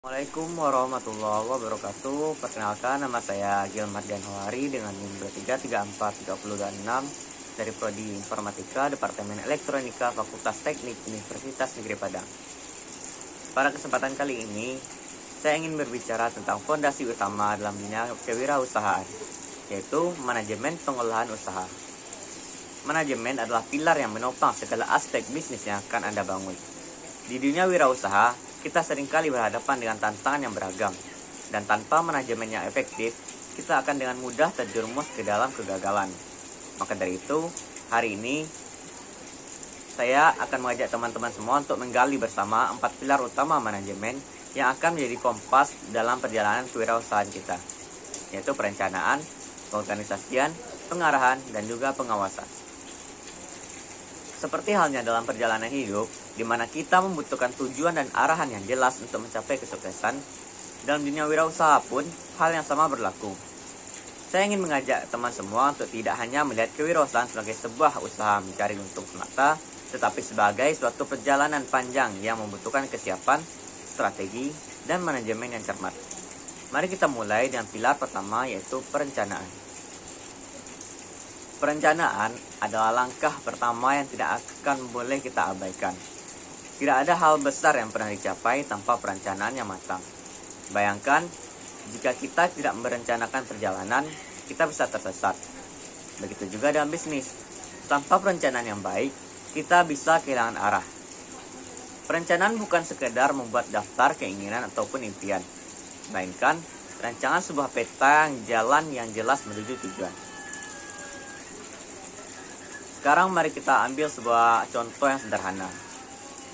Assalamualaikum warahmatullahi wabarakatuh. Perkenalkan, nama saya Gilmar Hawari dengan NIM 23343026 dari Prodi Informatika Departemen Elektronika Fakultas Teknik Universitas Negeri Padang. Pada kesempatan kali ini, saya ingin berbicara tentang fondasi utama dalam dunia kewirausahaan, yaitu manajemen pengolahan usaha. Manajemen adalah pilar yang menopang segala aspek bisnis yang akan Anda bangun. Di dunia wirausaha, kita seringkali berhadapan dengan tantangan yang beragam, dan tanpa manajemen yang efektif, kita akan dengan mudah terjerumus ke dalam kegagalan. Maka dari itu, hari ini saya akan mengajak teman-teman semua untuk menggali bersama 4 pilar utama manajemen yang akan menjadi kompas dalam perjalanan kewirausahaan kita, yaitu perencanaan, pengorganisasian, pengarahan, dan juga pengawasan. Seperti halnya dalam perjalanan hidup, di mana kita membutuhkan tujuan dan arahan yang jelas untuk mencapai kesuksesan, dalam dunia wirausaha pun hal yang sama berlaku. Saya ingin mengajak teman semua untuk tidak hanya melihat kewirausahaan sebagai sebuah usaha mencari untung semata, tetapi sebagai suatu perjalanan panjang yang membutuhkan kesiapan, strategi, dan manajemen yang cermat. Mari kita mulai dengan pilar pertama, yaitu perencanaan. Perencanaan adalah langkah pertama yang tidak akan boleh kita abaikan. Tidak ada hal besar yang pernah dicapai tanpa perencanaan yang matang. Bayangkan, jika kita tidak merencanakan perjalanan, kita bisa tersesat. Begitu juga dalam bisnis. Tanpa perencanaan yang baik, kita bisa kehilangan arah. Perencanaan bukan sekedar membuat daftar keinginan ataupun impian, melainkan rancangan sebuah peta jalan yang jelas menuju tujuan. Sekarang mari kita ambil sebuah contoh yang sederhana.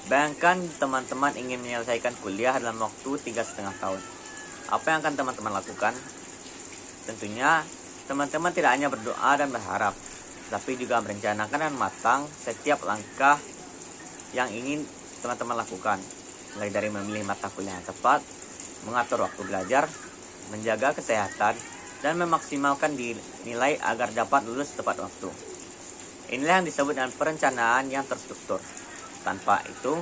Bayangkan teman-teman ingin menyelesaikan kuliah dalam waktu 3,5 tahun. Apa yang akan teman-teman lakukan? Tentunya teman-teman tidak hanya berdoa dan berharap, tapi juga merencanakan dan matang setiap langkah yang ingin teman-teman lakukan. Mulai dari memilih mata kuliah yang tepat, mengatur waktu belajar, menjaga kesehatan, dan memaksimalkan nilai agar dapat lulus tepat waktu. Inilah yang disebut dengan perencanaan yang terstruktur. Tanpa itu,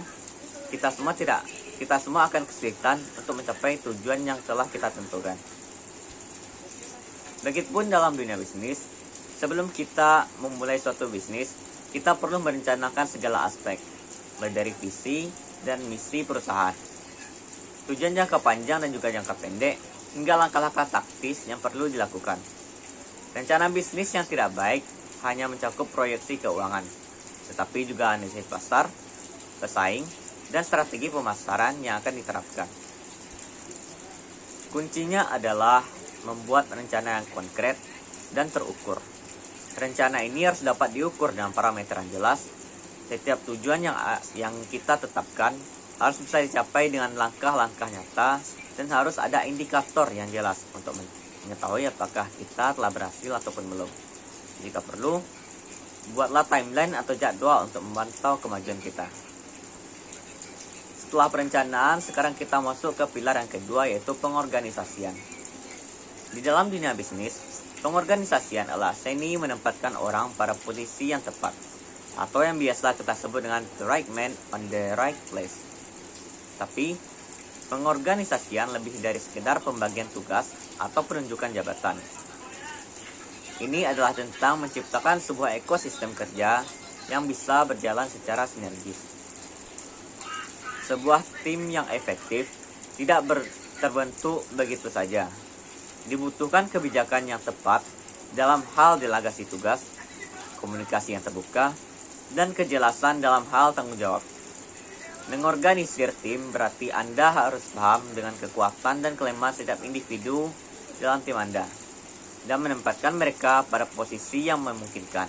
kita semua akan kesulitan untuk mencapai tujuan yang telah kita tentukan. Begitupun dalam dunia bisnis, sebelum kita memulai suatu bisnis, kita perlu merencanakan segala aspek, mulai dari visi dan misi perusahaan, tujuan jangka panjang dan juga jangka pendek, hingga langkah-langkah taktis yang perlu dilakukan. Rencana bisnis yang tidak baik hanya mencakup proyeksi keuangan, tetapi juga analisis pasar, pesaing, dan strategi pemasaran yang akan diterapkan. Kuncinya adalah membuat rencana yang konkret dan terukur. Rencana ini harus dapat diukur dengan parameter yang jelas. Setiap tujuan yang kita tetapkan harus bisa dicapai dengan langkah-langkah nyata, dan harus ada indikator yang jelas untuk mengetahui apakah kita telah berhasil ataupun belum. Jika perlu, buatlah timeline atau jadwal untuk memantau kemajuan kita. Setelah perencanaan, sekarang kita masuk ke pilar yang kedua, yaitu pengorganisasian. Di dalam dunia bisnis, pengorganisasian adalah seni menempatkan orang pada posisi yang tepat, atau yang biasa kita sebut dengan the right man on the right place. Tapi, pengorganisasian lebih dari sekedar pembagian tugas atau penunjukan jabatan. Ini adalah tentang menciptakan sebuah ekosistem kerja yang bisa berjalan secara sinergis. Sebuah tim yang efektif tidak terbentuk begitu saja. Dibutuhkan kebijakan yang tepat dalam hal delegasi tugas, komunikasi yang terbuka, dan kejelasan dalam hal tanggung jawab. Mengorganisir tim berarti Anda harus paham dengan kekuatan dan kelemahan setiap individu dalam tim Anda, dan menempatkan mereka pada posisi yang memungkinkan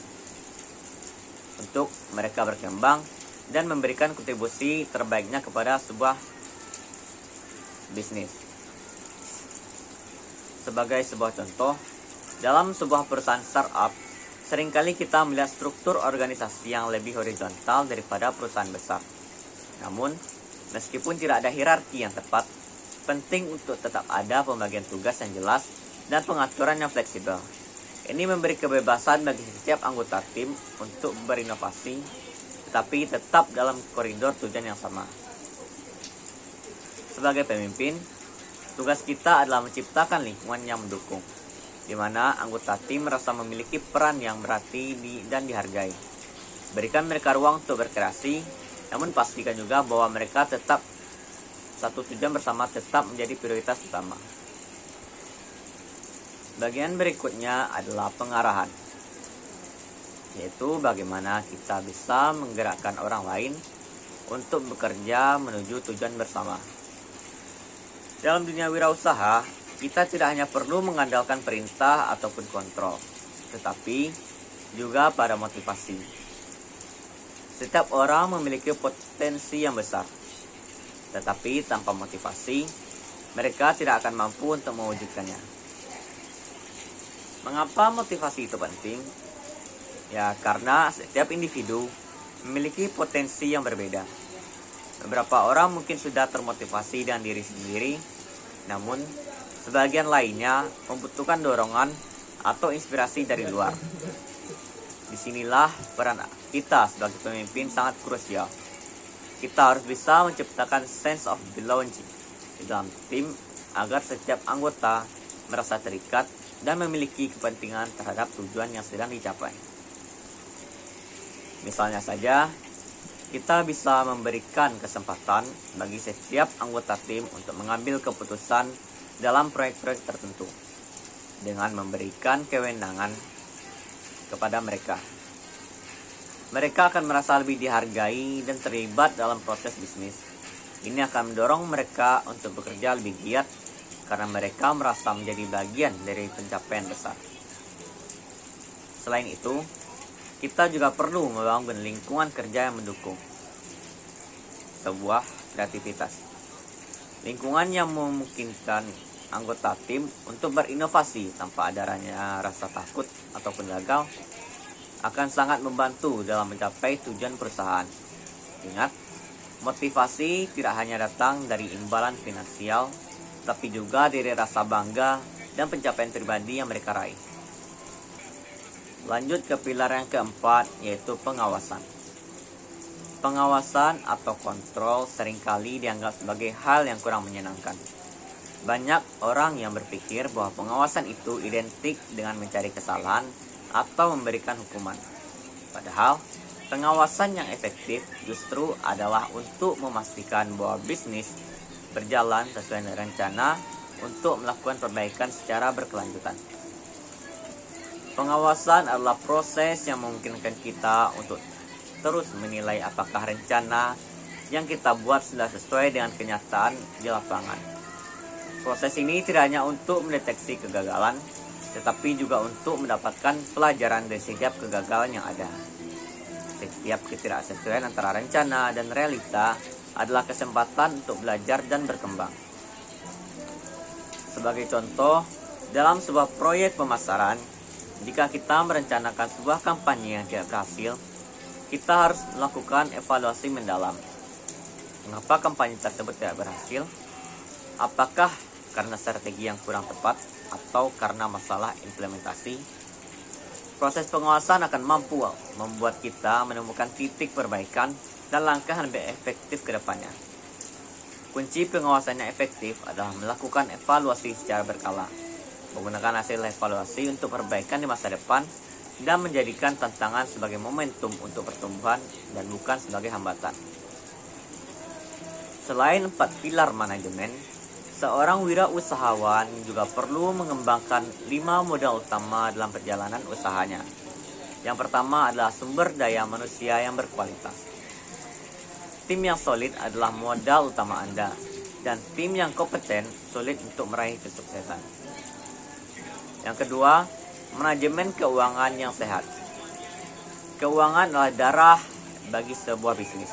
untuk mereka berkembang dan memberikan kontribusi terbaiknya kepada sebuah bisnis. Sebagai sebuah contoh, dalam sebuah perusahaan startup, seringkali kita melihat struktur organisasi yang lebih horizontal daripada perusahaan besar. Namun, meskipun tidak ada hierarki yang tepat, penting untuk tetap ada pembagian tugas yang jelas dan pengaturan yang fleksibel. Ini memberi kebebasan bagi setiap anggota tim untuk berinovasi, tetapi tetap dalam koridor tujuan yang sama. Sebagai pemimpin, tugas kita adalah menciptakan lingkungan yang mendukung, di mana anggota tim merasa memiliki peran yang berarti dan dihargai. Berikan mereka ruang untuk berkreasi, namun pastikan juga bahwa mereka tetap satu tujuan bersama tetap menjadi prioritas utama. Bagian berikutnya adalah pengarahan, yaitu bagaimana kita bisa menggerakkan orang lain untuk bekerja menuju tujuan bersama. Dalam dunia wirausaha, kita tidak hanya perlu mengandalkan perintah ataupun kontrol, tetapi juga pada motivasi. Setiap orang memiliki potensi yang besar, tetapi tanpa motivasi, mereka tidak akan mampu untuk mewujudkannya. Mengapa motivasi itu penting? Ya, karena setiap individu memiliki potensi yang berbeda. Beberapa orang mungkin sudah termotivasi dengan diri sendiri, namun sebagian lainnya membutuhkan dorongan atau inspirasi dari luar. Disinilah peran kita sebagai pemimpin sangat krusial. Kita harus bisa menciptakan sense of belonging di dalam tim agar setiap anggota merasa terikat dan memiliki kepentingan terhadap tujuan yang sedang dicapai. Misalnya saja, kita bisa memberikan kesempatan bagi setiap anggota tim untuk mengambil keputusan dalam proyek-proyek tertentu dengan memberikan kewenangan kepada mereka. Mereka akan merasa lebih dihargai dan terlibat dalam proses bisnis. Ini akan mendorong mereka untuk bekerja lebih giat karena mereka merasa menjadi bagian dari pencapaian besar. Selain itu, kita juga perlu membangun lingkungan kerja yang mendukung sebuah kreativitas. Lingkungan yang memungkinkan anggota tim untuk berinovasi tanpa adanya rasa takut ataupun gagal akan sangat membantu dalam mencapai tujuan perusahaan. Ingat, motivasi tidak hanya datang dari imbalan finansial, tapi juga dari rasa bangga dan pencapaian pribadi yang mereka raih. Lanjut ke pilar yang keempat, yaitu pengawasan. Pengawasan atau kontrol seringkali dianggap sebagai hal yang kurang menyenangkan. Banyak orang yang berpikir bahwa pengawasan itu identik dengan mencari kesalahan atau memberikan hukuman. Padahal, pengawasan yang efektif justru adalah untuk memastikan bahwa bisnis berjalan sesuai dengan rencana untuk melakukan perbaikan secara berkelanjutan. Pengawasan adalah proses yang memungkinkan kita untuk terus menilai apakah rencana yang kita buat sudah sesuai dengan kenyataan di lapangan. Proses ini tidak hanya untuk mendeteksi kegagalan, tetapi juga untuk mendapatkan pelajaran dari setiap kegagalan yang ada. Setiap ketidaksesuaian antara rencana dan realita adalah kesempatan untuk belajar dan berkembang. Sebagai contoh, dalam sebuah proyek pemasaran, jika kita merencanakan sebuah kampanye yang tidak berhasil, kita harus melakukan evaluasi mendalam. Mengapa kampanye tersebut tidak berhasil? Apakah karena strategi yang kurang tepat atau karena masalah implementasi? Proses pengawasan akan mampu membuat kita menemukan titik perbaikan dan langkah yang lebih efektif ke depannya. Kunci pengawasan yang efektif adalah melakukan evaluasi secara berkala, menggunakan hasil evaluasi untuk perbaikan di masa depan, dan menjadikan tantangan sebagai momentum untuk pertumbuhan dan bukan sebagai hambatan. Selain 4 pilar manajemen, seorang wirausahawan juga perlu mengembangkan 5 modal utama dalam perjalanan usahanya. Yang pertama adalah sumber daya manusia yang berkualitas. Tim yang solid adalah modal utama Anda, dan tim yang kompeten sulit untuk meraih kesuksesan. Yang kedua, manajemen keuangan yang sehat. Keuangan adalah darah bagi sebuah bisnis.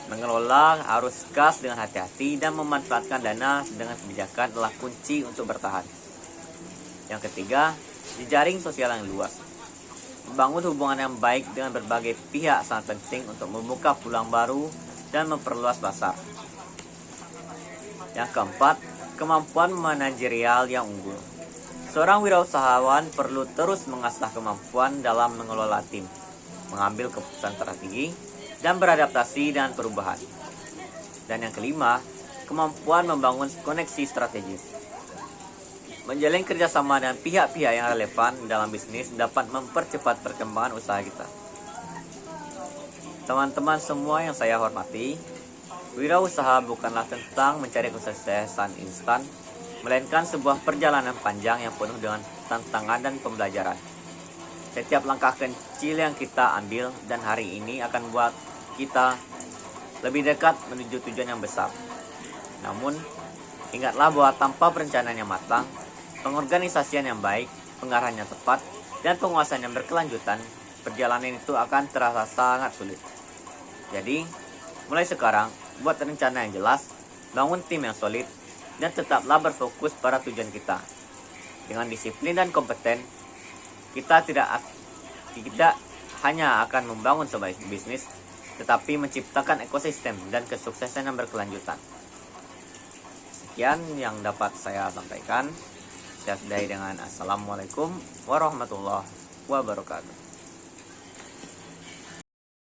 Mengelola arus kas dengan hati-hati dan memanfaatkan dana dengan kebijakan adalah kunci untuk bertahan. Yang ketiga, jejaring sosial yang luas. Membangun hubungan yang baik dengan berbagai pihak sangat penting untuk membuka peluang baru dan memperluas pasar. Yang keempat, kemampuan manajerial yang unggul. Seorang wirausahawan perlu terus mengasah kemampuan dalam mengelola tim, mengambil keputusan strategi, dan beradaptasi dengan perubahan. Dan yang kelima, kemampuan membangun koneksi strategis. Menjalin kerjasama dengan pihak-pihak yang relevan dalam bisnis dapat mempercepat perkembangan usaha kita. Teman-teman semua yang saya hormati, wirausaha bukanlah tentang mencari kesuksesan instan, melainkan sebuah perjalanan panjang yang penuh dengan tantangan dan pembelajaran. Setiap langkah kecil yang kita ambil dan hari ini akan buat kita lebih dekat menuju tujuan yang besar. Namun, ingatlah bahwa tanpa perencanaan yang matang, pengorganisasian yang baik, pengarahan yang tepat, dan penguasaan yang berkelanjutan, perjalanan itu akan terasa sangat sulit. Jadi, mulai sekarang, buat rencana yang jelas, bangun tim yang solid, dan tetaplah berfokus pada tujuan kita. Dengan disiplin dan kompeten, kita tidak hanya akan membangun sebuah bisnis, tetapi menciptakan ekosistem dan kesuksesan yang berkelanjutan. Sekian yang dapat saya sampaikan. Saya sudahi dengan Assalamualaikum warahmatullahi wabarakatuh.